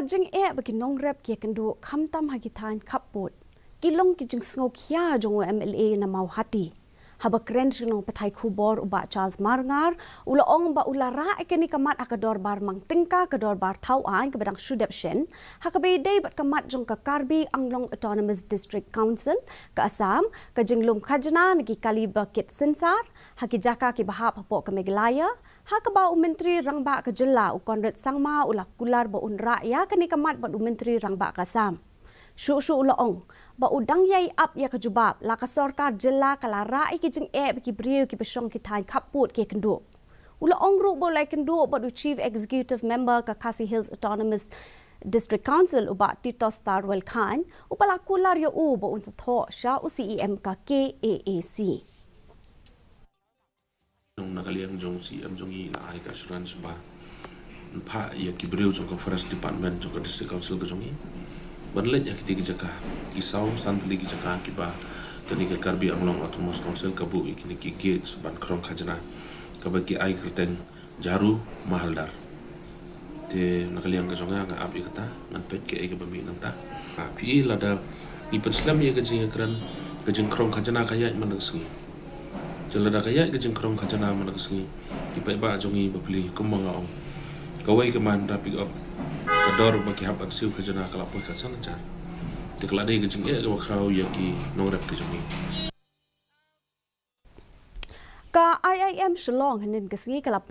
jing bagi nong rep kia kendo kham tam hagi Thain Khappud kilong ki jing sngo khia jong MLA na mau hati haba kren jing pathai khubor uba Charles Marngar ula ong ba ula ra ekeni kamat akador bar mang tingka kador bar thau ai ke badang shudep shen hakabe dei bat kamat jong ka Karbi Anglong Autonomous District Council ka Assam ka jinglum khajna nagi kaliba kit sensar haki jaka ki bahap hapo ka Meghalaya Hakaba Menteri Rangba ke Jylla Konrad Sangma ulah kular ba unra ya kani kamat ba Menteri Rangba ka Assam. Shu ulaong ba udang yai up ya ke Jubab la ka Sorkar Jylla kala rai ki jing ki Briew ki Shong ki Thain Khappud ki kendo. Ulaong ru bo lai kendo ba Chief Executive Member ka KHASI Hills Autonomous District Council uba Tito Star Well Khan upala kular ya u ba unsa tho sha u CEM ka KAAC. Nakaliang jong si jong i na ai ka assurance ba pa ya ki Briew jong ka forest department jong ka district council ka jong i banlet ya ki jaka ki saw santli ki jaka ki ba tani ka Karbi Anglong Autonomous Council ka bu ikini ki gates ban krong khajna ka ba ki ai kerteng jaru mahaldar te nakaliang ka jong nga api kata ngan pet ke ai ka bami nang ta pi lada i penslam ya ka jing kran ka jing krong khajna kaya man ngi Jylla kaya ke jengkrong khajana managsi ipai ba jongi babli kumanga ong kawai keman rapi up kador baki hab aksiu khajana kala poi khasan jar tikla dei ke jeng ke wakrau yaki norap ke jongi ka IIM Shong hanin kasngi kala